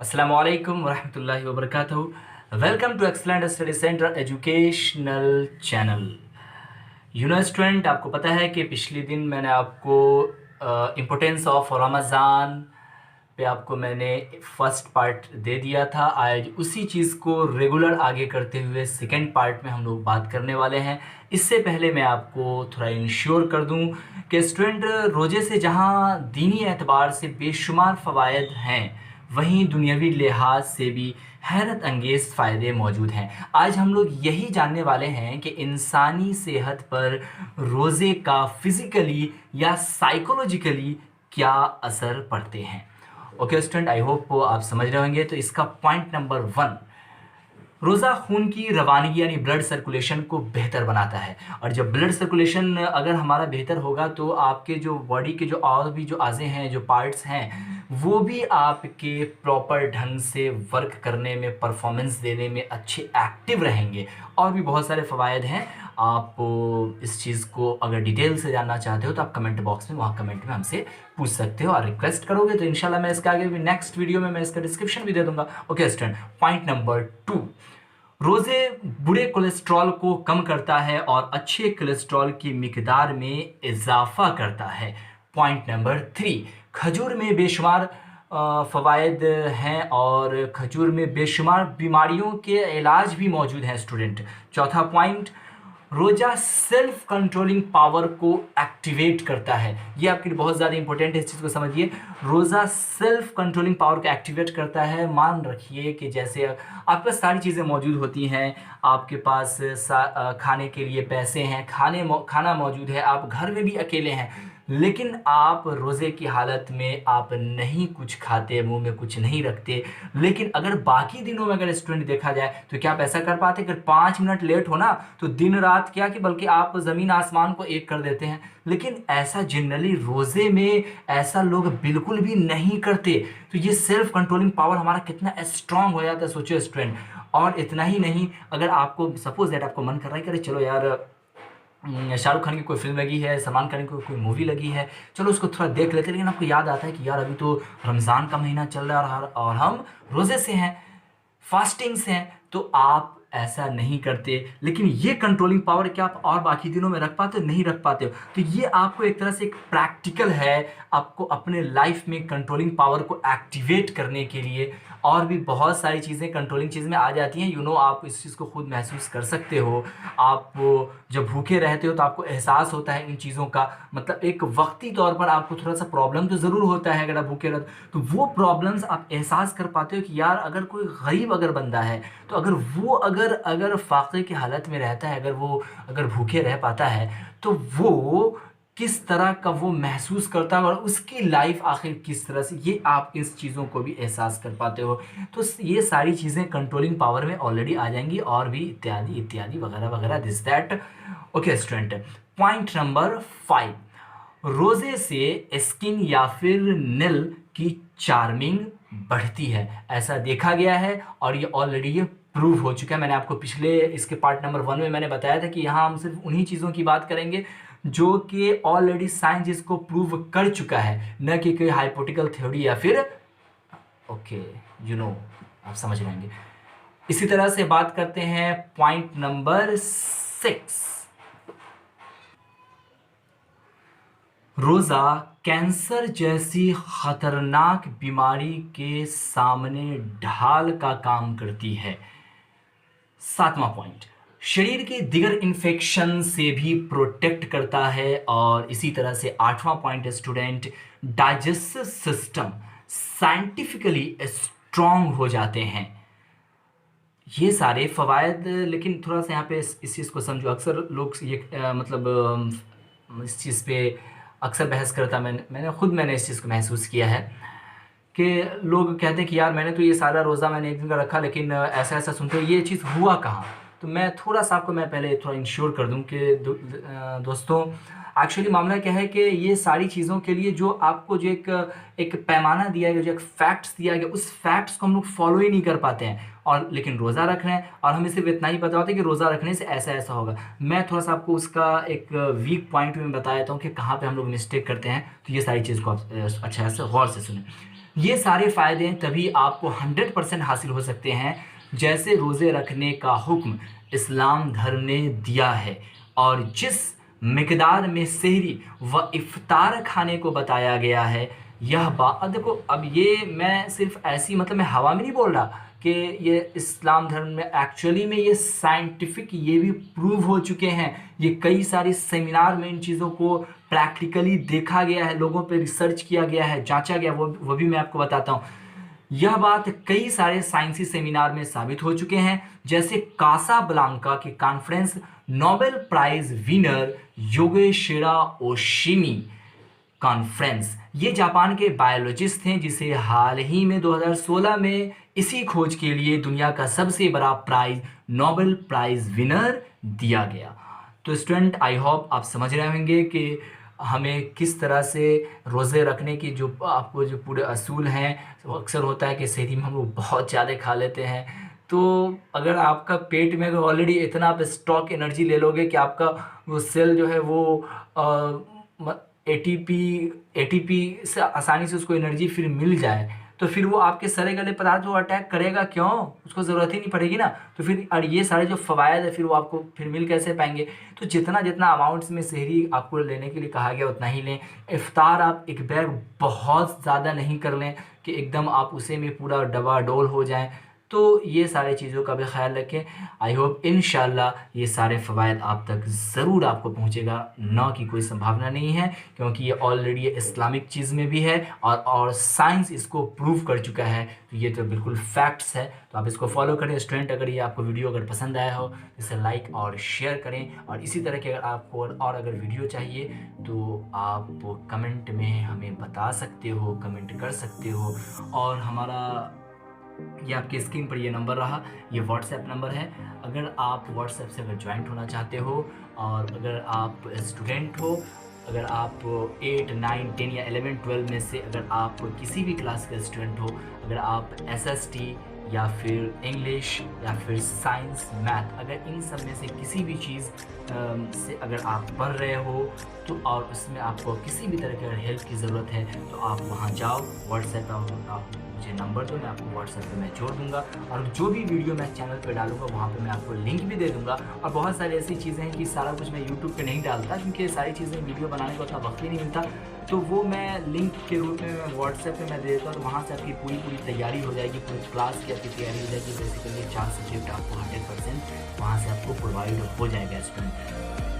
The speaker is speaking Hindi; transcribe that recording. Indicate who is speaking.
Speaker 1: अस्सलामु अलैकुम वरहमतुल्लाहि वबरकातुहू। Welcome to excellent study centre educational channel. Student, आपको पता है कि पिछले दिन मैंने आपको इम्पोर्टेंस ऑफ रमज़ान पे आपको मैंने फर्स्ट पार्ट दे दिया था। आज उसी चीज़ को रेगुलर आगे करते हुए सेकंड पार्ट में हम लोग बात करने वाले हैं। इससे पहले मैं आपको थोड़ा इंश्योर कर दूं कि स्टूडेंट, रोज़े से जहां दीनी एतबार से बेशुमार फ़वाइद हैं, वहीं दुनियावी लिहाज से भी हैरत अंगेज़ फ़ायदे मौजूद हैं। आज हम लोग यही जानने वाले हैं कि इंसानी सेहत पर रोज़े का फ़िज़िकली या साइकोलॉजिकली क्या असर पड़ते हैं। ओके स्टूडेंट, आई होप आप समझ रहे होंगे। तो इसका पॉइंट नंबर 1, रोज़ा खून की रवानगी यानी ब्लड सर्कुलेशन को बेहतर बनाता है। और जब ब्लड सर्कुलेशन अगर हमारा बेहतर होगा तो आपके जो बॉडी के जो और भी जो आज़े हैं, जो पार्ट्स हैं, वो भी आपके प्रॉपर ढंग से वर्क करने में, परफॉर्मेंस देने में अच्छे एक्टिव रहेंगे। और भी बहुत सारे फ़वायद हैं। आप इस चीज़ को अगर डिटेल से जानना चाहते हो तो आप कमेंट बॉक्स में, वहाँ कमेंट में हमसे पूछ सकते हो। और रिक्वेस्ट करोगे तो इंशाल्लाह मैं इसके आगे भी नेक्स्ट वीडियो में मैं इसका डिस्क्रिप्शन भी दे दूंगा। ओके स्टूडेंट, पॉइंट नंबर 2, रोज़े बुरे कोलेस्ट्रॉल को कम करता है और अच्छे कोलेस्ट्रॉल की मिकदार में इजाफा करता है। पॉइंट नंबर 3, खजूर में बेशुमार फ़वाइद हैं और खजूर में बेशुमार बीमारियों के इलाज भी मौजूद हैं स्टूडेंट। चौथा पॉइंट, रोज़ा सेल्फ कंट्रोलिंग पावर को एक्टिवेट करता है। ये आपके लिए बहुत ज़्यादा इंपॉर्टेंट है, इस चीज़ को समझिए। रोज़ा सेल्फ कंट्रोलिंग पावर को एक्टिवेट करता है। मान रखिए कि जैसे आपके पास सारी चीज़ें मौजूद होती हैं, आपके पास खाने के लिए पैसे हैं, खाना मौजूद है, आप घर में भी अकेले हैं, लेकिन आप रोज़े की हालत में आप नहीं कुछ खाते, मुंह में कुछ नहीं रखते। लेकिन अगर बाकी दिनों में अगर स्टूडेंट देखा जाए तो क्या आप ऐसा कर पाते? अगर 5 मिनट लेट हो ना तो दिन रात क्या कि बल्कि आप ज़मीन आसमान को एक कर देते हैं। लेकिन ऐसा जनरली रोज़े में ऐसा लोग बिल्कुल भी नहीं करते। तो ये सेल्फ कंट्रोलिंग पावर हमारा कितना स्ट्रांग हो जाता है, सोचो स्टूडेंट। और इतना ही नहीं, अगर आपको सपोज दैट आपको मन कर रहा है कि अरे चलो यार, शाहरुख खान की कोई फिल्म लगी है, सलमान खान की कोई मूवी लगी है, चलो उसको थोड़ा देख लेते हैं, लेकिन आपको याद आता है कि यार अभी तो रमज़ान का महीना चल रहा है और हम रोज़े से हैं, फास्टिंग से हैं, तो आप ऐसा नहीं करते। लेकिन ये कंट्रोलिंग पावर क्या आप और बाकी दिनों में रख पाते हो? नहीं रख पाते हो। तो ये आपको एक तरह से एक प्रैक्टिकल है, आपको अपने लाइफ में कंट्रोलिंग पावर को एक्टिवेट करने के लिए। और भी बहुत सारी चीज़ें कंट्रोलिंग चीज़ में आ जाती हैं। आप इस चीज़ को खुद महसूस कर सकते हो। आप जब भूखे रहते हो तो आपको एहसास होता है इन चीज़ों का। मतलब एक वक्ती तौर पर आपको थोड़ा सा प्रॉब्लम तो ज़रूर होता है अगर आप भूखे रहते हो, तो वो प्रॉब्लम्स आप एहसास कर पाते हो कि यार अगर कोई गरीब अगर बंदा है तो अगर वो अगर फाक़े की हालत में रहता है, अगर भूखे रह पाता है, तो वो किस तरह का वो महसूस करता है और उसकी लाइफ आखिर किस तरह से, ये आप इस चीज़ों को भी एहसास कर पाते हो। तो ये सारी चीज़ें कंट्रोलिंग पावर में ऑलरेडी आ जाएंगी। और भी इत्यादि इत्यादि वगैरह वगैरह, this that. Okay student, point number 5, रोज़े से स्किन या फिर नेल की चार्मिंग बढ़ती है। ऐसा देखा गया है और ये ऑलरेडी ये प्रूव हो चुका है। मैंने आपको पिछले इसके पार्ट नंबर 1 में मैंने बताया था कि यहाँ हम सिर्फ उन्हीं चीज़ों की बात करेंगे जो कि ऑलरेडी साइंस इसको प्रूव कर चुका है, न कि कोई हाइपोथेटिकल थ्योरी या फिर ओके आप समझ लेंगे। इसी तरह से बात करते हैं पॉइंट नंबर 6, रोज़ा कैंसर जैसी खतरनाक बीमारी के सामने ढाल का काम करती है। 7वां पॉइंट, शरीर के दिगर इन्फेक्शन से भी प्रोटेक्ट करता है। और इसी तरह से 8वां point student, digestive system scientifically strong हो जाते हैं। ये सारे फ़वायद, लेकिन थोड़ा सा यहाँ पे इस चीज़ को समझो। अक्सर लोग ये इस चीज़ पे अक्सर बहस करता, मैंने इस चीज़ को महसूस किया है कि लोग कहते हैं कि यार मैंने तो ये सारा रोज़ा मैंने एक दिन का रखा, लेकिन ऐसा ऐसा सुनते हो, ये चीज़ हुआ कहाँ? तो मैं थोड़ा सा आपको मैं पहले थोड़ा इंश्योर कर दूं कि दोस्तों, एक्चुअली मामला क्या है कि ये सारी चीज़ों के लिए जो आपको जो एक पैमाना दिया गया, जो एक फैक्ट्स दिया गया, उस फैक्ट्स को हम लोग फॉलो ही नहीं कर पाते हैं। और लेकिन रोज़ा रख रहे हैं और हमें सिर्फ इतना ही पता होता है कि रोज़ा रखने से ऐसा ऐसा होगा। मैं थोड़ा सा आपको उसका एक वीक पॉइंट में बता देता हूँ कि कहाँ पे हम लोग मिस्टेक करते हैं। तो ये सारी चीज़ को आप अच्छा से गौर से सुनें। ये सारे फ़ायदे तभी आपको 100% हासिल हो सकते हैं जैसे रोज़े रखने का हुक्म इस्लाम धर्म ने दिया है और जिस मिकदार में सहरी व इफ्तार खाने को बताया गया है। यह बात देखो, अब ये मैं सिर्फ़ ऐसी मतलब मैं हवा में नहीं बोल रहा कि ये इस्लाम धर्म में एक्चुअली में ये साइंटिफिक ये भी प्रूव हो चुके हैं। ये कई सारे सेमिनार में इन चीज़ों को प्रैक्टिकली देखा गया है, लोगों पे रिसर्च किया गया है, जांचा गया, वो भी मैं आपको बताता हूँ। यह बात कई सारे साइंसी सेमिनार में साबित हो चुके हैं, जैसे कासाब्लांका की कॉन्फ्रेंस नोबेल प्राइज विनर योगेशिरा ओशिमी कॉन्फ्रेंस। ये जापान के बायोलॉजिस्ट हैं जिसे हाल ही में 2016 में इसी खोज के लिए दुनिया का सबसे बड़ा प्राइज नोबेल प्राइज विनर दिया गया। तो स्टूडेंट, आई होप आप समझ रहे होंगे कि हमें किस तरह से रोज़े रखने की जो आपको जो पूरे असूल हैं। तो अक्सर होता है कि सहरी में हम लोग बहुत ज़्यादा खा लेते हैं, तो अगर आपका पेट में अगर ऑलरेडी इतना आप स्टॉक एनर्जी ले लोगे कि आपका वो सेल जो है वो एटीपी से आसानी से उसको एनर्जी फिर मिल जाए, तो फिर वो आपके सड़े गले पदार्थ वो अटैक करेगा क्यों, उसको ज़रूरत ही नहीं पड़ेगी ना। तो फिर और ये सारे जो फ़वायद है फिर वो आपको फिर मिल कैसे पाएंगे। तो जितना जितना अमाउंट्स में सहरी आपको लेने के लिए कहा गया उतना ही लें। इफ्तार आप एक बैग बहुत ज़्यादा नहीं कर लें कि एकदम आप उसे में पूरा डबाडोल हो जाएं। तो ये सारे चीज़ों का भी ख्याल रखें। आई होप इंशाल्लाह ये सारे फ़वायद आप तक ज़रूर आपको पहुँचेगा, ना कि कोई संभावना नहीं है, क्योंकि ये ऑलरेडी ये इस्लामिक चीज़ में भी है और साइंस इसको प्रूव कर चुका है। तो ये तो बिल्कुल फैक्ट्स है, तो आप इसको फॉलो करें। स्टूडेंट, अगर ये आपको वीडियो अगर पसंद आया हो इसे लाइक और शेयर करें, और इसी तरह के अगर आपको और अगर वीडियो चाहिए तो आप कमेंट में हमें बता सकते हो, कमेंट कर सकते हो। और हमारा ये आपकी स्क्रीन पर ये नंबर रहा, ये व्हाट्सएप नंबर है। अगर आप व्हाट्सएप से अगर ज्वाइंट होना चाहते हो, और अगर आप स्टूडेंट हो, अगर आप 8, 9, 10 या 11, 12 में से अगर आप किसी भी क्लास का स्टूडेंट हो, अगर आप SST या फिर इंग्लिश या फिर साइंस, मैथ, अगर इन सब में से किसी भी चीज़ से अगर आप पढ़ रहे हो तो और उसमें आपको किसी भी तरह की अगर हेल्प की ज़रूरत है तो आप वहाँ जाओ, व्हाट्सएप पर आप मुझे नंबर दो, मैं आपको व्हाट्सएप पे मैं जोड़ दूंगा। और जो भी वीडियो मैं चैनल पे डालूंगा वहाँ पे मैं आपको लिंक भी दे दूंगा। और बहुत सारी ऐसी चीज़ें हैं कि सारा कुछ मैं यूट्यूब पे नहीं डालता, क्योंकि सारी चीज़ें वीडियो बनाने को उतना वक्त ही नहीं मिलता, तो वो मैं लिंक के रूप में मैं व्हाट्सएप पे मैं दे देता हूँ। तो वहाँ से आपकी पूरी तैयारी हो जाएगी, पूरी क्लास की आपकी तैयारी हो जाएगी। बेसिकली 4 सब्जेक्ट आपको 100% वहाँ से आपको प्रोवाइड हो जाएगा स्टूडेंट।